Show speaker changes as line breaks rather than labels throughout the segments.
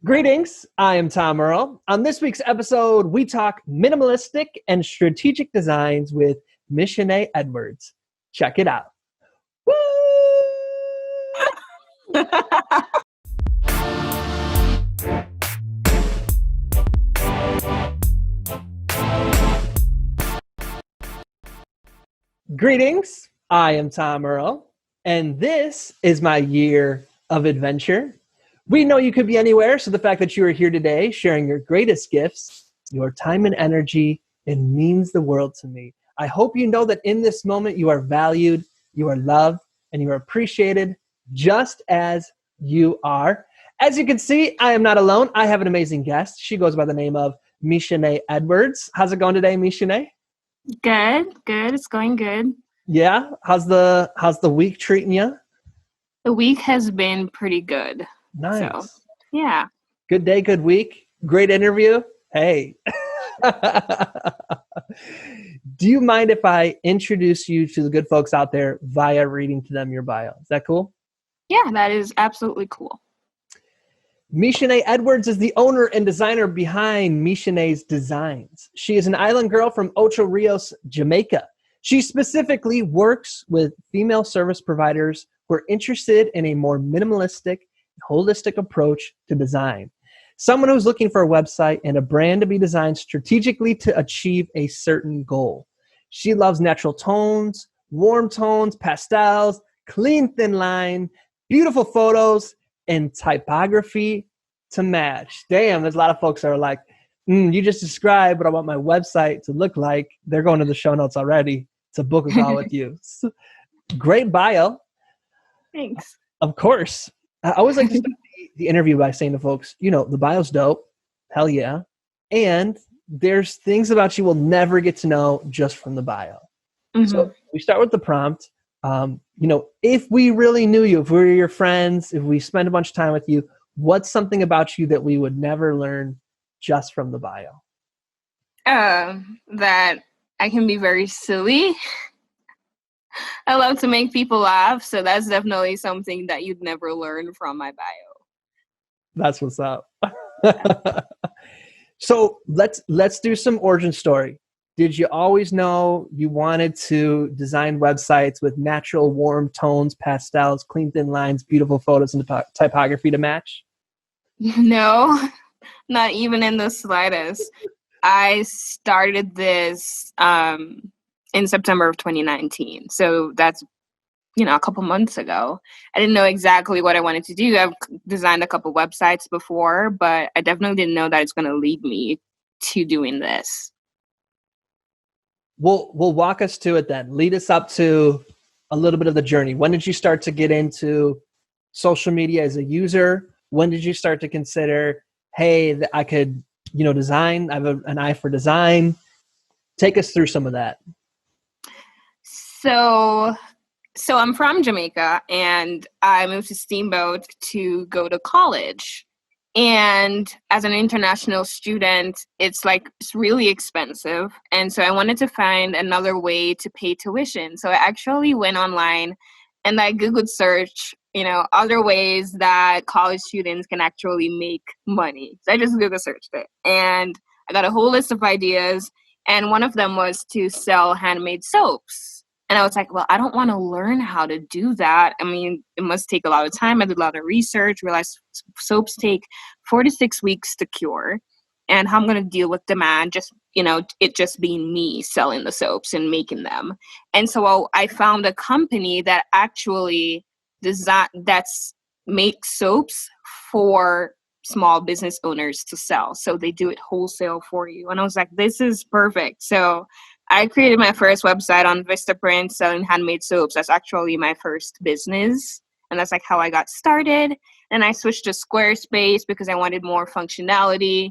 Greetings, I am Tom Earl. On this week's episode, we talk minimalistic and strategic designs with Michanae Edwards. Check it out. Woo! Greetings, I am Tom Earl, and this is my year of adventure. We know you could be anywhere, so the fact that you are here today sharing your greatest gifts, your time and energy, it means the world to me. I hope you know that in this moment you are valued, you are loved, and you are appreciated just as you are. As you can see, I am not alone. I have an amazing guest. She goes by the name of Michanae Edwards. How's it going today, Michanae?
Good. It's going good.
Yeah? How's the week treating you?
The week has been pretty good.
Nice.
So, yeah.
Good day, good week. Great interview. Hey. Do you mind if I introduce you to the good folks out there via reading to them your bio? Is that cool?
Yeah, that is absolutely cool.
Michanae Edwards is the owner and designer behind Michanae's Designs. She is an island girl from Ocho Rios, Jamaica. She specifically works with female service providers who are interested in a more minimalistic, holistic approach to design. Someone who's looking for a website and a brand to be designed strategically to achieve a certain goal. She loves natural tones, warm tones, pastels, clean thin line, beautiful photos, and typography to match. Damn, there's a lot of folks that are like, you just described what I want my website to look like. They're going to the show notes already to book a call with you. Great bio.
Thanks.
Of course. I always like to start the interview by saying to folks, the bio's dope. Hell yeah. And there's things about you we'll never get to know just from the bio. Mm-hmm. So we start with the prompt. If we really knew you, if we were your friends, if we spent a bunch of time with you, what's something about you that we would never learn just from the bio?
That I can be very silly. I love to make people laugh, so that's definitely something that you'd never learn from my bio.
That's what's up. So let's do some origin story. Did you always know you wanted to design websites with natural warm tones, pastels, clean thin lines, beautiful photos, and typography to match?
No, not even in the slightest. I started this in September of 2019. So that's, a couple months ago. I didn't know exactly what I wanted to do. I've designed a couple websites before, but I definitely didn't know that it's going to lead me to doing this.
We'll walk us to it then. Lead us up to a little bit of the journey. When did you start to get into social media as a user? When did you start to consider, hey, I could, design? I have an eye for design. Take us through some of that.
So I'm from Jamaica, and I moved to Steamboat to go to college. And as an international student, it's really expensive. And so I wanted to find another way to pay tuition. So I actually went online and I Googled search, other ways that college students can actually make money. So I just Google searched it and I got a whole list of ideas. And one of them was to sell handmade soaps. And I was like, well, I don't want to learn how to do that. I mean, it must take a lot of time. I did a lot of research, realized soaps take 4 to 6 weeks to cure. And how I'm going to deal with demand, it just being me selling the soaps and making them. And so I found a company that actually makes soaps for small business owners to sell. So they do it wholesale for you. And I was like, this is perfect. So I created my first website on Vistaprint selling handmade soaps. That's actually my first business. And that's how I got started. And I switched to Squarespace because I wanted more functionality.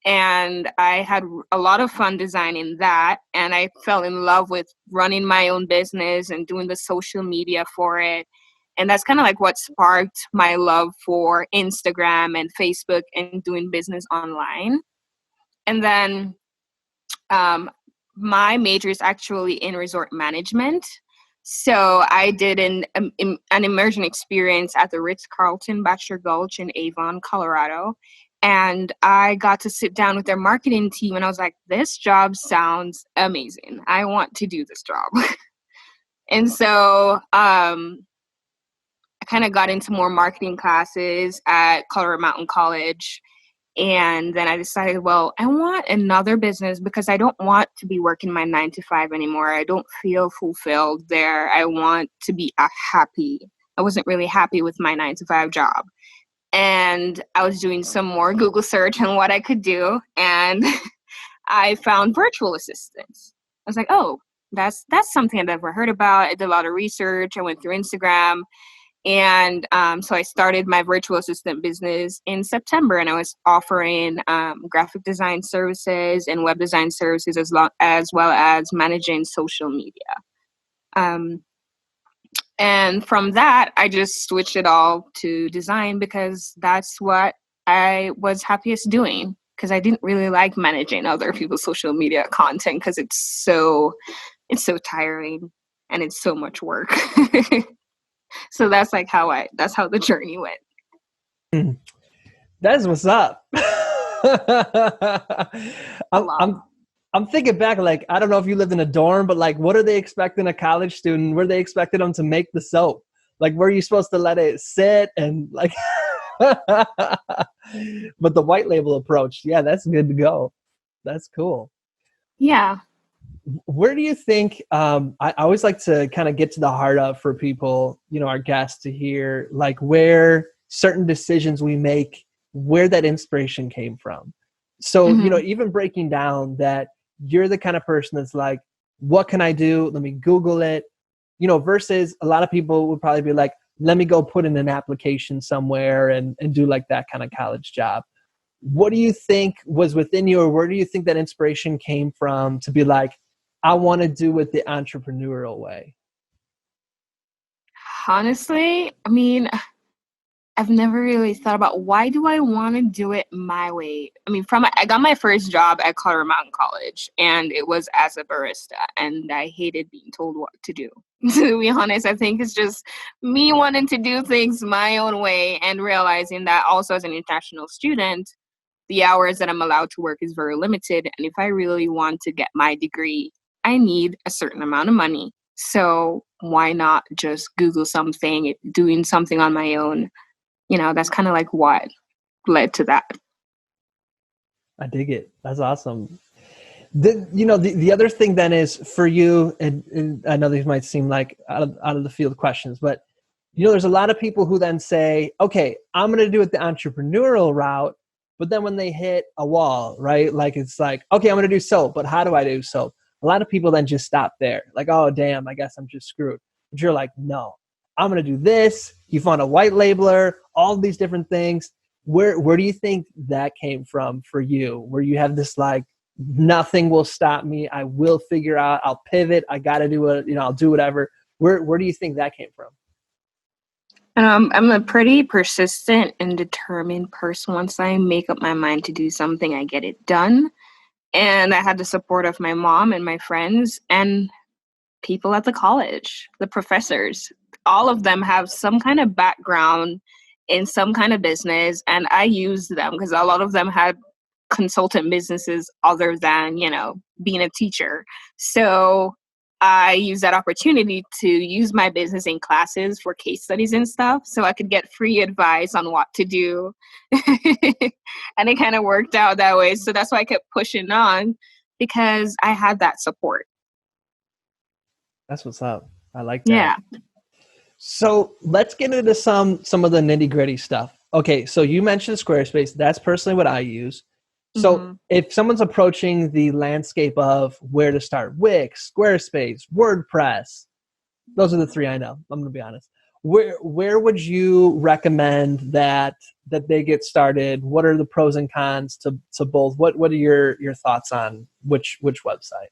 And I had a lot of fun designing that. And I fell in love with running my own business and doing the social media for it. And that's kind of what sparked my love for Instagram and Facebook and doing business online. And then my major is actually in resort management. So I did an immersion experience at the Ritz-Carlton Bachelor Gulch in Avon, Colorado. And I got to sit down with their marketing team, and I was like, this job sounds amazing. I want to do this job. And so I kind of got into more marketing classes at Colorado Mountain College. And then I decided, well, I want another business because I don't want to be working my 9 to 5 anymore. I don't feel fulfilled there. I want to be happy. I wasn't really happy with my 9 to 5 job. And I was doing some more Google search on what I could do. And I found virtual assistants. I was like, oh, that's something I'd never heard about. I did a lot of research. I went through Instagram. And so I started my virtual assistant business in September, and I was offering graphic design services and web design services as well as managing social media. And from that, I just switched it all to design because that's what I was happiest doing, because I didn't really like managing other people's social media content because it's so tiring and it's so much work. So that's like that's how the journey went.
That's what's up. I'm thinking back, like, I don't know if you lived in a dorm, but like, what are they expecting a college student? Were they expecting them to make the soap? Like, were you supposed to let it sit and like, but the white label approach, yeah, that's good to go. That's cool.
Yeah.
Where do you think, I always like to kind of get to the heart of for people, our guests, to hear like where certain decisions we make, where that inspiration came from. So, even breaking down that you're the kind of person that's like, what can I do? Let me Google it, versus a lot of people would probably be like, let me go put in an application somewhere and do like that kind of college job. What do you think was within you, or where do you think that inspiration came from to be like, I want to do it the entrepreneurial way?
Honestly, I mean, I've never really thought about why do I want to do it my way. I mean, I got my first job at Colorado Mountain College, and it was as a barista, and I hated being told what to do. To be honest, I think it's just me wanting to do things my own way and realizing that also as an international student, the hours that I'm allowed to work is very limited. And if I really want to get my degree, I need a certain amount of money. So why not just Google something, doing something on my own? That's kind of like what led to that.
I dig it. That's awesome. The other thing then is for you, and I know these might seem like out of the field questions, but there's a lot of people who then say, okay, I'm going to do it the entrepreneurial route. But then when they hit a wall, right? Like, it's like, okay, I'm going to do soap, but how do I do soap? A lot of people then just stop there. Like, oh, damn, I guess I'm just screwed. But you're like, no, I'm going to do this. You found a white labeler, all these different things. Where do you think that came from for you? Where you have this like, nothing will stop me. I will figure out, I'll pivot. I got to do it. I'll do whatever. Where do you think that came from?
I'm a pretty persistent and determined person. Once I make up my mind to do something, I get it done. And I had the support of my mom and my friends and people at the college, the professors. All of them have some kind of background in some kind of business, and I used them because a lot of them had consultant businesses other than, being a teacher. So I used that opportunity to use my business in classes for case studies and stuff so I could get free advice on what to do. And it kind of worked out that way. So that's why I kept pushing on, because I had that support.
That's what's up. I like that.
Yeah.
So let's get into some of the nitty gritty stuff. Okay. So you mentioned Squarespace. That's personally what I use. So if someone's approaching the landscape of where to start, Wix, Squarespace, WordPress, those are the three I know. I'm going to be honest. Where would you recommend that they get started? What are the pros and cons to both? What are your thoughts on which website?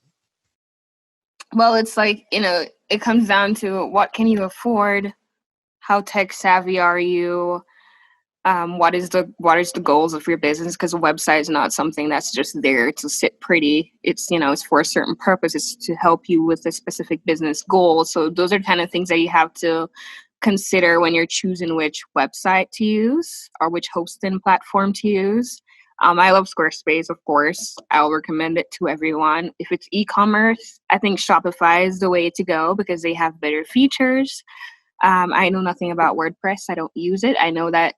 Well, it's like, it comes down to what can you afford? How tech savvy are you? what is the goals of your business, because a website is not something that's just there to sit pretty. It's, it's for a certain purpose. It's to help you with a specific business goal. So those are kind of things that you have to consider when you're choosing which website to use or which hosting platform to use. I love Squarespace, of course. I'll recommend it to everyone. If it's e-commerce, I think Shopify is the way to go because they have better features. I know nothing about WordPress. I don't use it. I know that,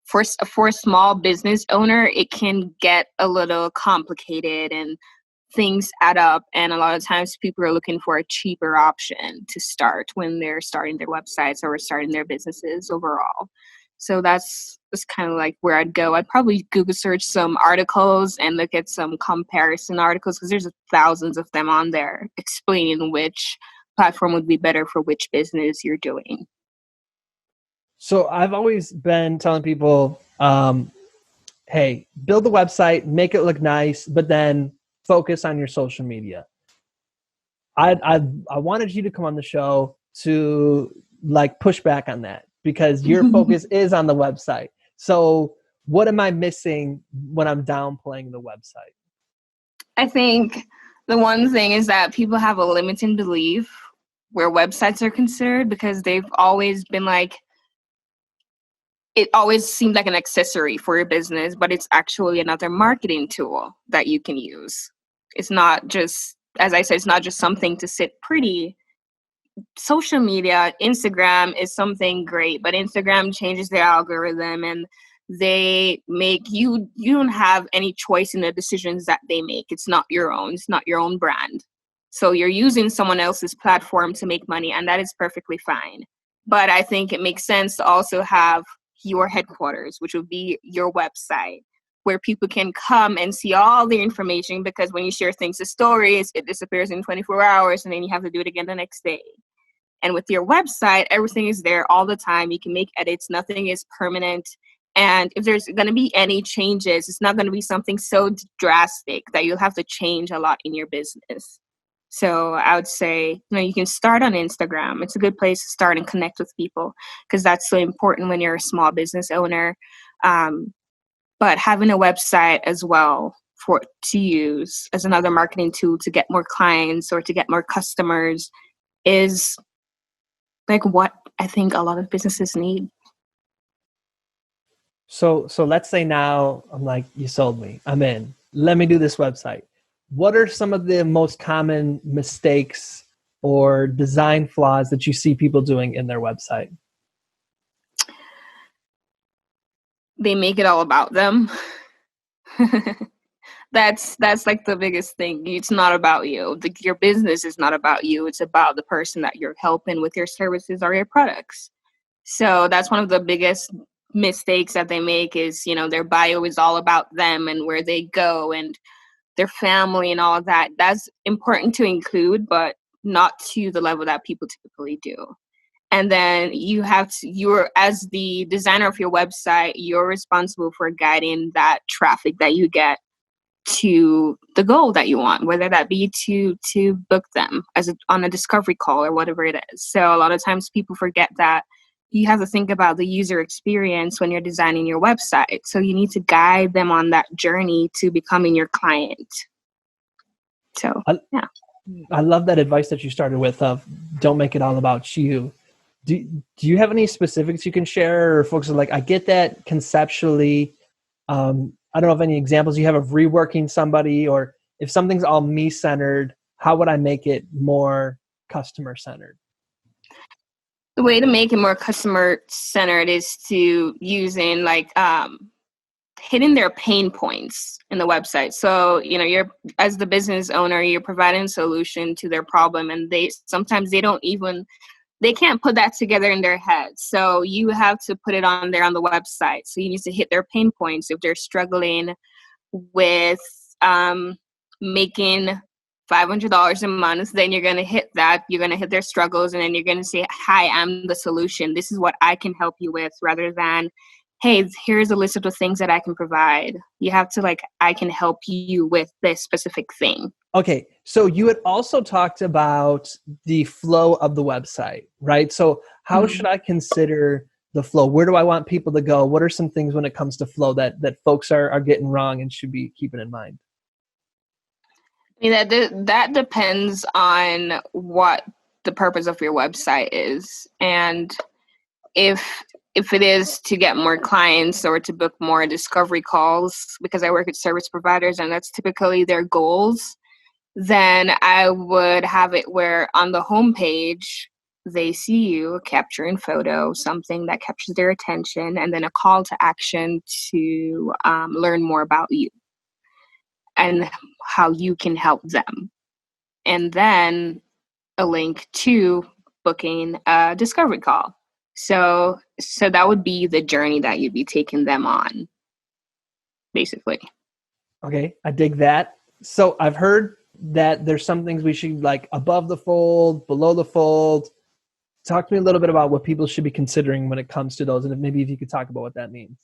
for a small business owner, it can get a little complicated and things add up. And a lot of times people are looking for a cheaper option to start when they're starting their websites or starting their businesses overall. So that's kind of like where I'd go. I'd probably Google search some articles and look at some comparison articles, because there's thousands of them on there explaining which platform would be better for which business you're doing.
So I've always been telling people, hey, build a website, make it look nice, but then focus on your social media. I wanted you to come on the show to push back on that, because your focus is on the website. So what am I missing when I'm downplaying the website?
I think the one thing is that people have a limiting belief where websites are considered, because they've always been it always seemed like an accessory for your business, but it's actually another marketing tool that you can use. It's not just, as I said, it's not just something to sit pretty. Social media, Instagram is something great, but Instagram changes their algorithm and they make you don't have any choice in the decisions that they make. It's not your own. It's not your own brand. So you're using someone else's platform to make money, and that is perfectly fine. But I think it makes sense to also have your headquarters, which would be your website, where people can come and see all the information, because when you share things to stories, it disappears in 24 hours and then you have to do it again the next day. And with your website, everything is there all the time. You can make edits. Nothing is permanent. And if there's going to be any changes, it's not going to be something so drastic that you'll have to change a lot in your business. So I would say, you can start on Instagram. It's a good place to start and connect with people, because that's so important when you're a small business owner. But having a website as well to use as another marketing tool to get more clients or to get more customers is what I think a lot of businesses need.
So let's say now I'm like, you sold me. I'm in. Let me do this website. What are some of the most common mistakes or design flaws that you see people doing in their website?
They make it all about them. That's the biggest thing. It's not about you. Your business is not about you. It's about the person that you're helping with your services or your products. So that's one of the biggest mistakes that they make is, their bio is all about them and where they go and their family and all of that. That's important to include, but not to the level that people typically do. And then you're as the designer of your website, you're responsible for guiding that traffic that you get to the goal that you want, whether that be to book them on a discovery call or whatever it is. So a lot of times people forget that you have to think about the user experience when you're designing your website. So you need to guide them on that journey to becoming your client. So, yeah.
I love that advice that you started with of don't make it all about you. Do you have any specifics you can share, or folks are like, I get that conceptually. I don't know if any examples you have of reworking somebody, or if something's all me-centered, how would I make it more customer-centered?
The way to make it more customer-centered is to using hitting their pain points in the website. So, you're as the business owner, you're providing a solution to their problem, and sometimes they can't put that together in their head. So you have to put it on there on the website. So you need to hit their pain points. If they're struggling with making $500 a month, then you're going to hit that. You're going to hit their struggles, and then you're going to say, hi, I'm the solution. This is what I can help you with, rather than, hey, here's a list of the things that I can provide. You have to I can help you with this specific thing.
Okay. So you had also talked about the flow of the website, right? So how should I consider the flow? Where do I want people to go? What are some things when it comes to flow that folks are getting wrong and should be keeping in mind?
I mean, that depends on what the purpose of your website is. And if it is to get more clients or to book more discovery calls, because I work with service providers and that's typically their goals, then I would have it where on the homepage, they see you capturing photo, something that captures their attention, and then a call to action to learn more about you and how you can help them. And then a link to booking a discovery call. So that would be the journey that you'd be taking them on, basically.
Okay, I dig that. So I've heard that there's some things we should like above the fold, below the fold. Talk to me a little bit about what people should be considering when it comes to those, and maybe if you could talk about what that means.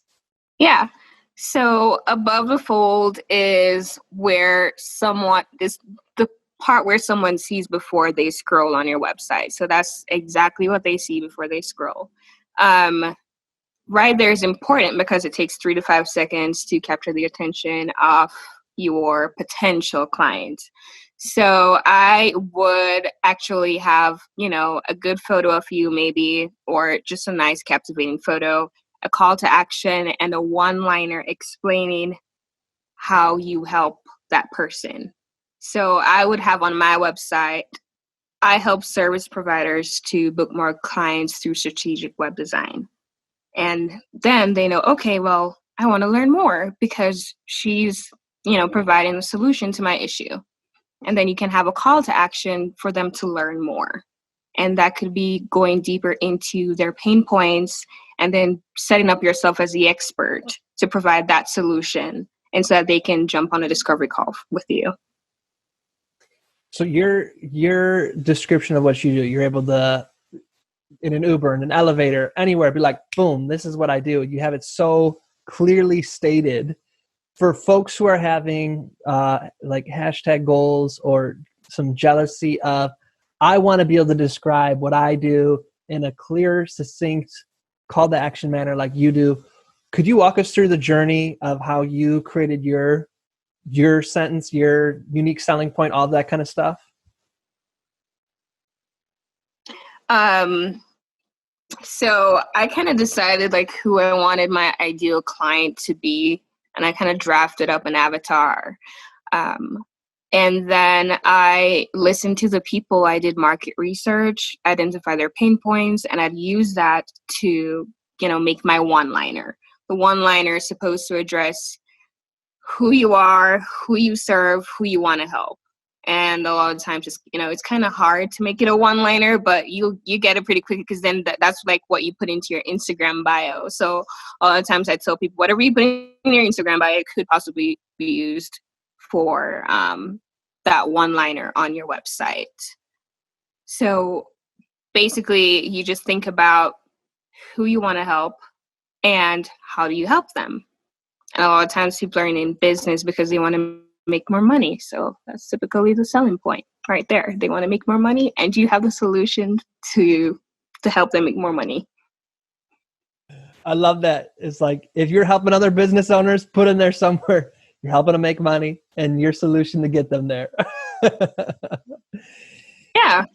Yeah. So above the fold is where someone is the part where someone sees before they scroll on your website. So that's exactly what they see before they scroll. Right there is important because it takes 3 to 5 seconds to capture the attention of your potential client. So I would actually have, a good photo of you maybe, or just a nice captivating photo, a call to action, and a one-liner explaining how you help that person. So I would have on my website, I help service providers to book more clients through strategic web design. And then they know, okay, well, I want to learn more because she's, providing a solution to my issue. And then you can have a call to action for them to learn more. And that could be going deeper into their pain points and then setting up yourself as the expert to provide that solution and so that they can jump on a discovery call with you.
So your description of what you do, you're able to, in an Uber, in an elevator, anywhere, be like, boom, this is what I do. You have it so clearly stated for folks who are having like hashtag goals or some jealousy of, I want to be able to describe what I do in a clear, succinct call to action manner like you do. Could you walk us through the journey of how you created your sentence, your unique selling point, all that kind of stuff?
So I kind of decided like who I wanted my ideal client to be, and I kind of drafted up an avatar. And then I listened to the people. I did market research, identify their pain points, and I'd use that to, make my one-liner. The one-liner is supposed to address who you are, who you serve, who you want to help. And a lot of times, it's kind of hard to make it a one-liner, but you get it pretty quickly because then that's like what you put into your Instagram bio. So a lot of times I tell people, whatever you put in your Instagram bio, it could possibly be used for that one-liner on your website. So basically, you just think about who you want to help and how do you help them. And a lot of times people are in business because they want to make more money. So that's typically the selling point right there. They want to make more money, and you have the solution to help them make more money.
I love that. It's like, if you're helping other business owners, put in there somewhere, you're helping them make money and your solution to get them there.
Yeah.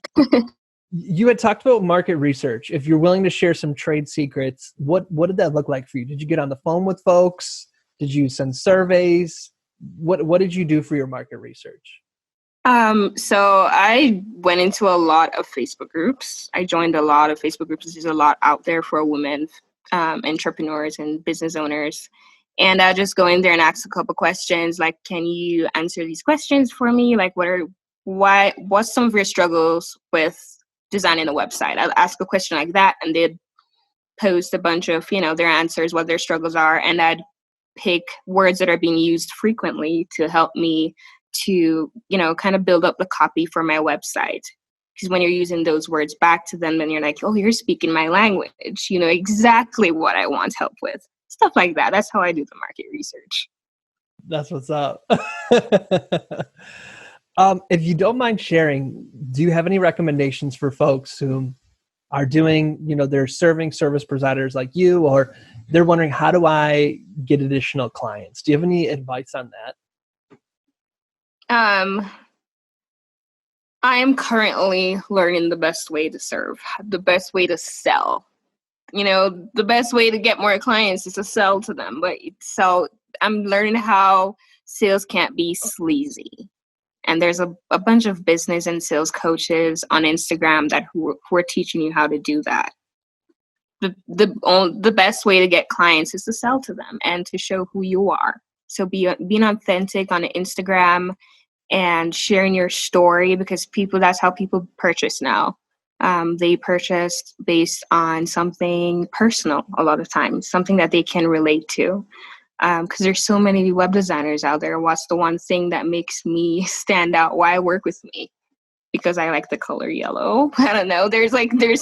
You had talked about market research. If you're willing to share some trade secrets, what did that look like for you? Did you get on the phone with folks? Did you send surveys? What did you do for your market research?
So I went into a lot of Facebook groups. I joined a lot of Facebook groups. There's a lot out there for women entrepreneurs and business owners. And I just go in there and ask a couple questions, like, can you answer these questions for me? Like, what's some of your struggles with designing a website? I'll ask a question like that, and they'd post a bunch of, their answers, what their struggles are, and I'd pick words that are being used frequently to help me to, kind of build up the copy for my website. Because when you're using those words back to them, then you're like, oh, you're speaking my language. You know exactly what I want help with. Stuff like that. That's how I do the market research.
That's what's up. If you don't mind sharing, do you have any recommendations for folks who are doing, they're serving service providers like you, or they're wondering, how do I get additional clients? Do you have any advice on that?
I am currently learning the best way to serve, the best way to sell. The best way to get more clients is to sell to them. So I'm learning how sales can't be sleazy. And there's a bunch of business and sales coaches on Instagram who are teaching you how to do that. The best way to get clients is to sell to them and to show who you are. So being authentic on Instagram and sharing your story, because that's how people purchase now. They purchase based on something personal a lot of times, something that they can relate to. Because there's so many web designers out there. What's the one thing that makes me stand out? Why work with me? Because I like the color yellow. I don't know. There's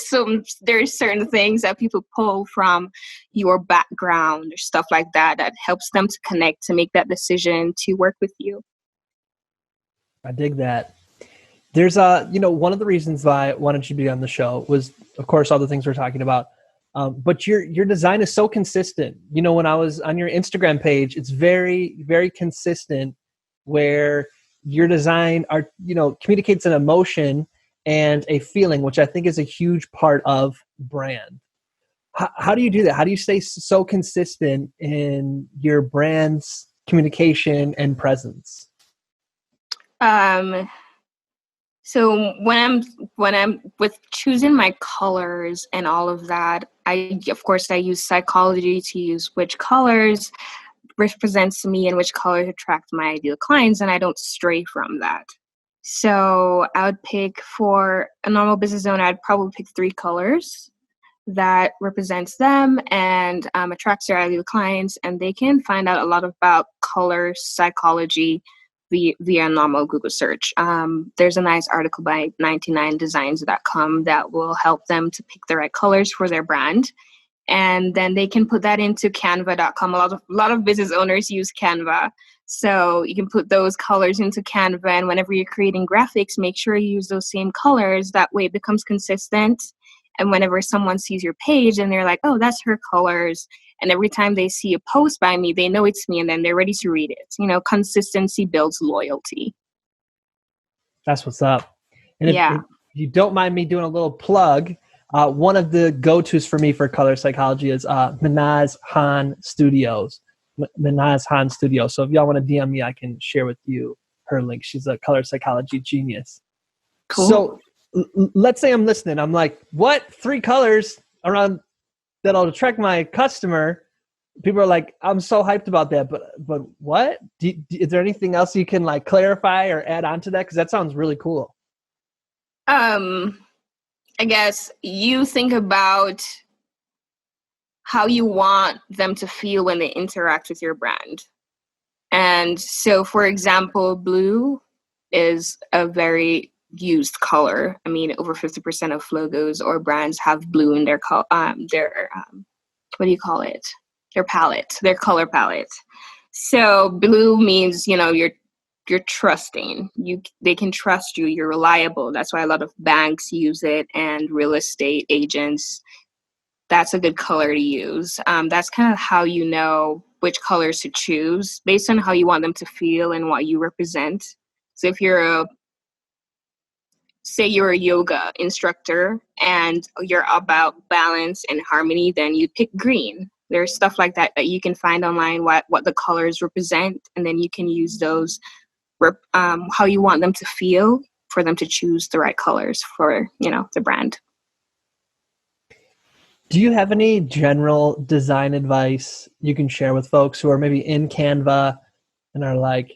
certain things that people pull from your background or stuff like that helps them to connect, to make that decision to work with you.
I dig that. There's one of the reasons why I wanted you to be on the show was, of course, all the things we're talking about. But your design is so consistent. When I was on your Instagram page, it's very, very consistent, where your design communicates an emotion and a feeling, which I think is a huge part of brand. How do you do that? How do you stay so consistent in your brand's communication and presence?
So when I'm with choosing my colors and all of that, I use psychology to use which colors represents me and which colors attract my ideal clients, and I don't stray from that. So I would pick, for a normal business owner, I'd probably pick 3 colors that represents them and attracts their ideal clients, and they can find out a lot about color psychology via normal Google search. There's a nice article by 99designs.com that will help them to pick the right colors for their brand. And then they can put that into canva.com. A lot of business owners use Canva. So you can put those colors into Canva, and whenever you're creating graphics, make sure you use those same colors. That way it becomes consistent. And whenever someone sees your page and they're like, oh, that's her colors, and every time they see a post by me, they know it's me, and then they're ready to read it. Consistency builds loyalty.
That's what's up. And
if
you don't mind me doing a little plug, one of the go-tos for me for color psychology is Minaj Han Studios. Minaj Han Studios. So if y'all want to DM me, I can share with you her link. She's a color psychology genius.
Cool.
So let's say I'm listening. I'm like, what? 3 colors around that'll attract my customer? People are like, I'm so hyped about that, but what? Is there anything else you can clarify or add on to that? Because that sounds really cool.
I guess you think about how you want them to feel when they interact with your brand. And so, for example, blue is a very used color. I mean, over 50% of logos or brands have blue in their what do you call it? Their palette, their color palette. So blue means, you're trusting. They can trust you. You're reliable. That's why a lot of banks use it, and real estate agents. That's a good color to use. That's kind of how you know which colors to choose based on how you want them to feel and what you represent. So if say you're a yoga instructor and you're about balance and harmony, then you pick green. There's stuff like that you can find online, what the colors represent, and then you can use those how you want them to feel for them to choose the right colors for the brand.
Do you have any general design advice you can share with folks who are maybe in Canva and are like,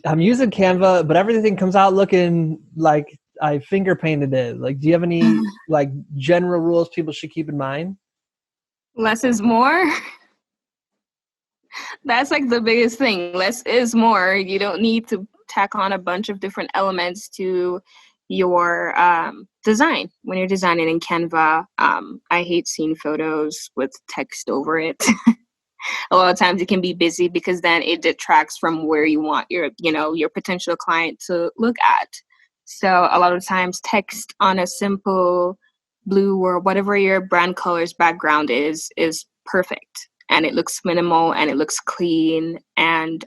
I'm using Canva, but everything comes out looking like I finger painted it? Do you have any general rules people should keep in mind?
Less is more. That's the biggest thing. Less is more. You don't need to tack on a bunch of different elements to your design when you're designing in Canva. I hate seeing photos with text over it. A lot of times it can be busy because then it detracts from where you want your potential client to look at. So a lot of times text on a simple blue or whatever your brand color's background is perfect. And it looks minimal and it looks clean, and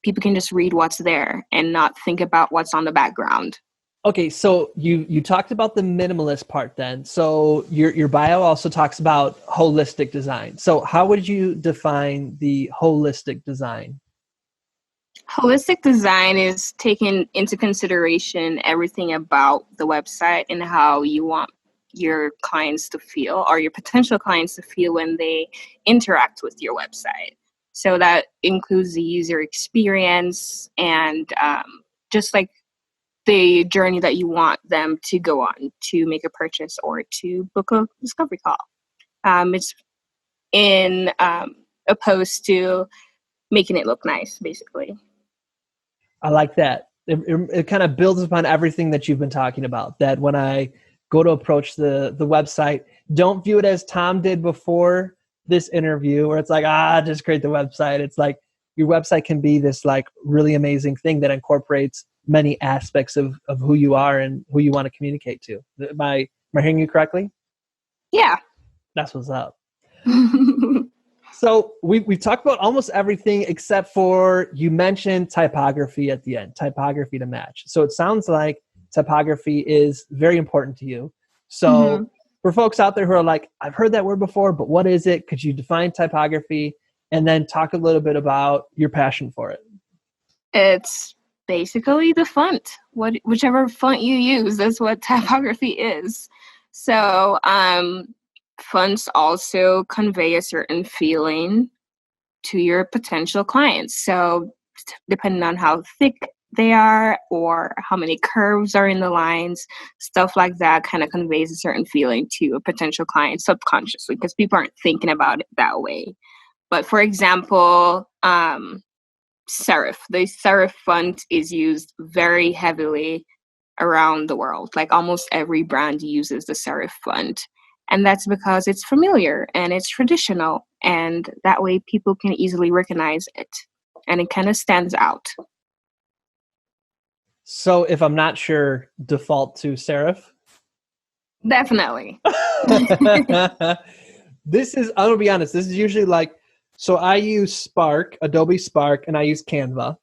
people can just read what's there and not think about what's on the background.
Okay, so you talked about the minimalist part then. So your bio also talks about holistic design. So how would you define the holistic design?
Holistic design is taking into consideration everything about the website and how you want your clients to feel, or your potential clients to feel, when they interact with your website. So that includes the user experience and just like the journey that you want them to go on to make a purchase or to book a discovery call. It's in opposed to making it look nice, basically.
I like that. It kind of builds upon everything that you've been talking about, that when I go to approach the website, don't view it as Tom did before this interview, where it's like, just create the website. It's like your website can be this like really amazing thing that incorporates many aspects of who you are and who you want to communicate to. Am I hearing you correctly?
Yeah.
That's what's up. So we've talked about almost everything except for, you mentioned typography at the end, typography to match. So it sounds like typography is very important to you. So for folks out there who are like, I've heard that word before, but what is it? Could you define typography and then talk a little bit about your passion for it?
It's basically the font. Whichever font you use, that's what typography is. So fonts also convey a certain feeling to your potential clients. So depending on how thick they are or how many curves are in the lines, stuff like that kind of conveys a certain feeling to a potential client subconsciously, because people aren't thinking about it that way. But for example, serif. The serif font is used very heavily around the world. Like almost every brand uses the serif font. And that's because it's familiar and it's traditional. And that way people can easily recognize it. And it kind of stands out.
So if I'm not sure, default to serif?
Definitely.
This is, I'm gonna be honest, this is usually like, so I use Spark, Adobe Spark, and I use Canva.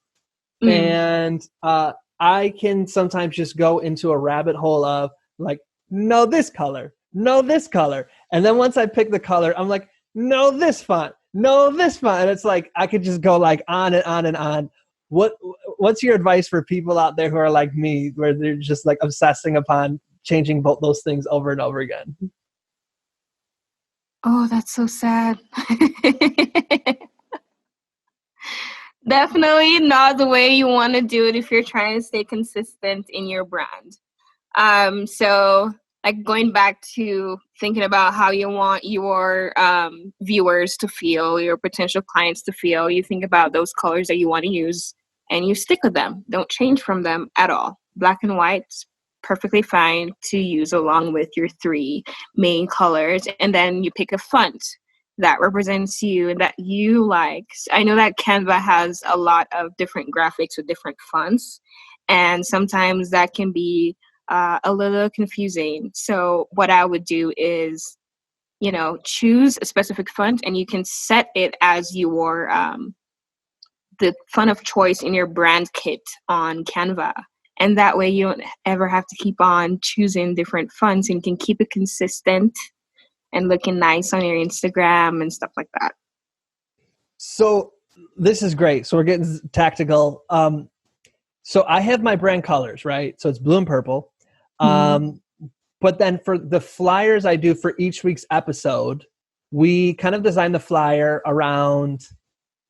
And I can sometimes just go into a rabbit hole of like, no, this color. And then once I pick the color, I'm like, no, this font. And it's like, I could just go like on and on and on. What's your advice for people out there who are like me, where they're just like obsessing upon changing both those things over and over again?
Oh, that's so sad. Definitely not the way you want to do it if you're trying to stay consistent in your brand. So like going back to thinking about how you want your viewers to feel, your potential clients to feel, you think about those colors that you want to use and you stick with them. Don't change from them at all. Black and white's perfectly fine to use along with your three main colors. And then you pick a font that represents you and that you like. I know that Canva has a lot of different graphics with different fonts, and sometimes that can be a little confusing. So what I would do is, choose a specific font, and you can set it as your the font of choice in your brand kit on Canva. And that way you don't ever have to keep on choosing different fonts, and you can keep it consistent and looking nice on your Instagram and stuff like that.
So this is great. So we're getting tactical. So I have my brand colors, right? So it's blue and purple. But then for the flyers I do for each week's episode, we kind of design the flyer around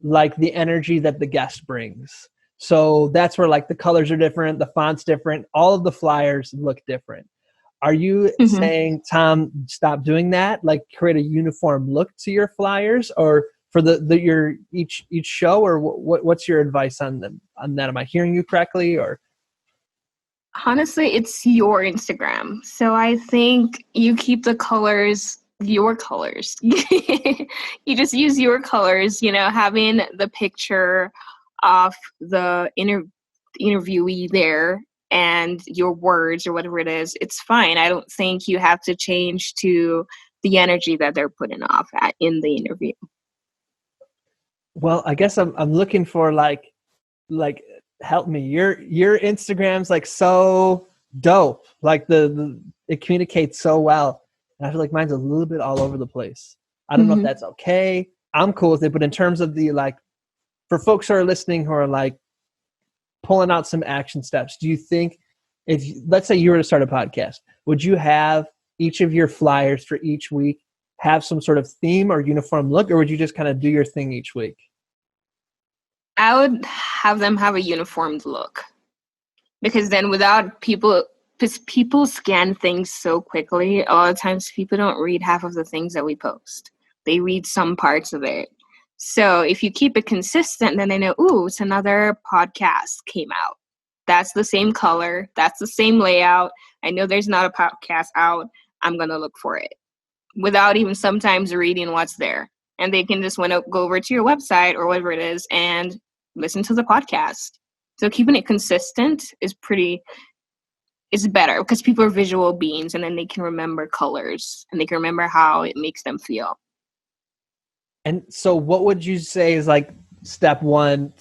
like the energy that the guest brings. So that's where like the colors are different, the font's different, all of the flyers look different. Are you saying, Tom, stop doing that? Like create a uniform look to your flyers, or for your each show, or what's your advice on them on that? Am I hearing you correctly, or?
Honestly, it's your Instagram. So I think you keep the colors your colors. You just use your colors, having the picture of the interviewee there and your words or whatever it is, it's fine. I don't think you have to change to the energy that they're putting off in the interview.
Well, I guess I'm looking for like help me. Your Instagram's like so dope. Like it communicates so well. And I feel like mine's a little bit all over the place. I don't know if that's okay. I'm cool with it, but in terms of the like, for folks who are listening who are like pulling out some action steps, do you think if let's say you were to start a podcast, would you have each of your flyers for each week have some sort of theme or uniform look, or would you just kind of do your thing each week?
I would have them have a uniformed look, because then without people, because people scan things so quickly, a lot of times people don't read half of the things that we post. They read some parts of it. So if you keep it consistent, then they know, ooh, it's another podcast came out. That's the same color. That's the same layout. I know there's not a podcast out. I'm going to look for it without even sometimes reading what's there. And they can just go over to your website or whatever it is and listen to the podcast. So keeping it consistent is better, because people are visual beings, and then they can remember colors and they can remember how it makes them feel.
And so what would you say is like step one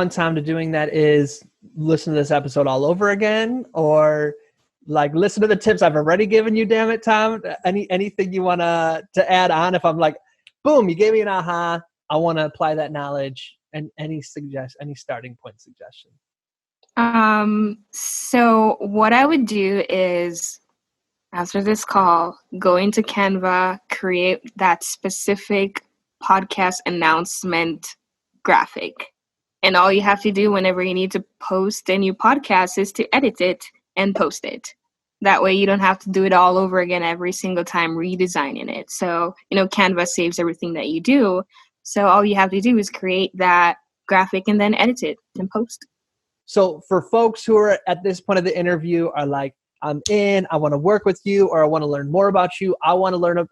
time to doing that is listen to this episode all over again, or like listen to the tips I've already given you, damn it, Tom? Anything you want to add on? If I'm like, boom, you gave me an aha, I want to apply that knowledge, and any starting point suggestion?
So what I would do is, after this call, go into Canva, create that specific podcast announcement graphic. And all you have to do whenever you need to post a new podcast is to edit it and post it. That way you don't have to do it all over again every single time redesigning it. So, Canva saves everything that you do. So all you have to do is create that graphic and then edit it and post.
So for folks who are at this point of the interview are like, I'm in, I want to work with you, or I want to learn more about you, I want to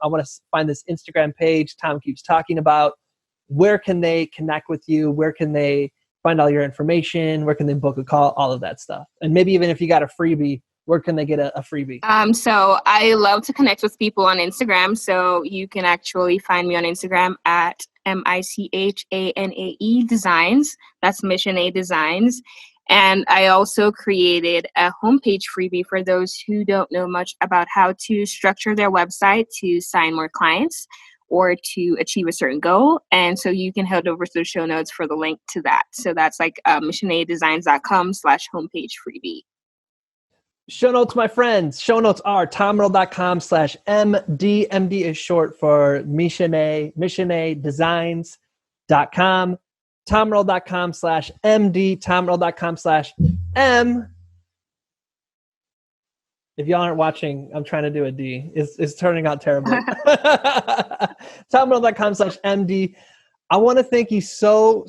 find this Instagram page Tom keeps talking about, where can they connect with you? Where can they find all your information? Where can they book a call? All of that stuff. And maybe even if you got a freebie, where can they get a freebie?
So I love to connect with people on Instagram. So you can actually find me on Instagram at Michanae Designs. That's Michanae Designs. And I also created a homepage freebie for those who don't know much about how to structure their website to sign more clients or to achieve a certain goal. And so you can head over to the show notes for the link to that. So that's like michanaedesigns.com/homepage freebie.
Show notes, my friends. Show notes are tomriddle.com/MD. MD is short for Michanae, michanaedesigns.com. tomriddle.com/MD, tomriddle.com/M. If y'all aren't watching, I'm trying to do a D. It's turning out terribly. tomriddle.com/MD. I want to thank you so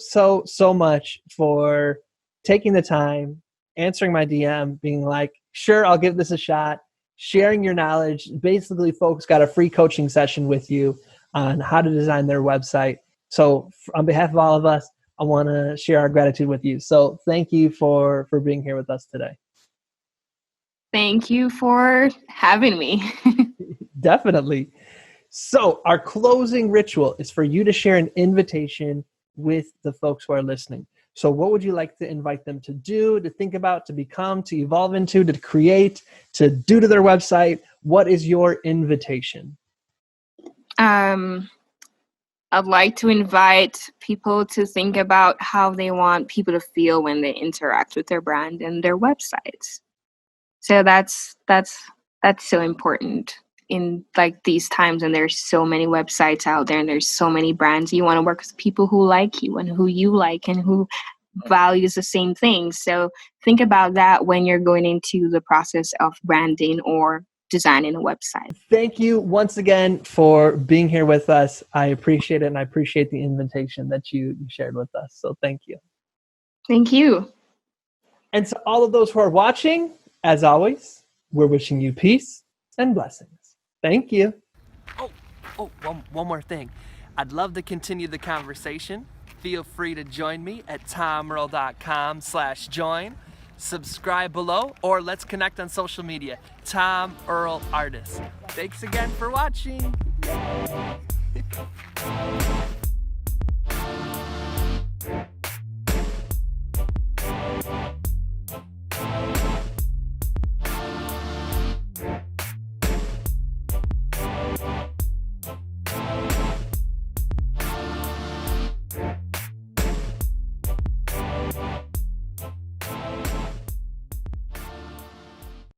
much for taking the time, answering my DM, being like, sure, I'll give this a shot, sharing your knowledge. Basically, folks got a free coaching session with you on how to design their website. So on behalf of all of us, I want to share our gratitude with you. So thank you for being here with us today.
Thank you for having me.
Definitely. So our closing ritual is for you to share an invitation with the folks who are listening. So what would you like to invite them to do, to think about, to become, to evolve into, to create, to do to their website? What is your invitation?
I'd like to invite people to think about how they want people to feel when they interact with their brand and their websites. So that's so important in like these times, and there's so many websites out there and there's so many brands. You want to work with people who like you and who you like and who values the same things. So think about that when you're going into the process of branding or designing a website.
Thank you once again for being here with us. I appreciate it, and I appreciate the invitation that you shared with us. So thank you.
Thank you.
And to all of those who are watching, as always, we're wishing you peace and blessings. Thank you. One more thing. I'd love to continue the conversation. Feel free to join me at tomriddle.com/join.
Subscribe below, or let's connect on social media. Tom Earl Artist. Thanks again for watching.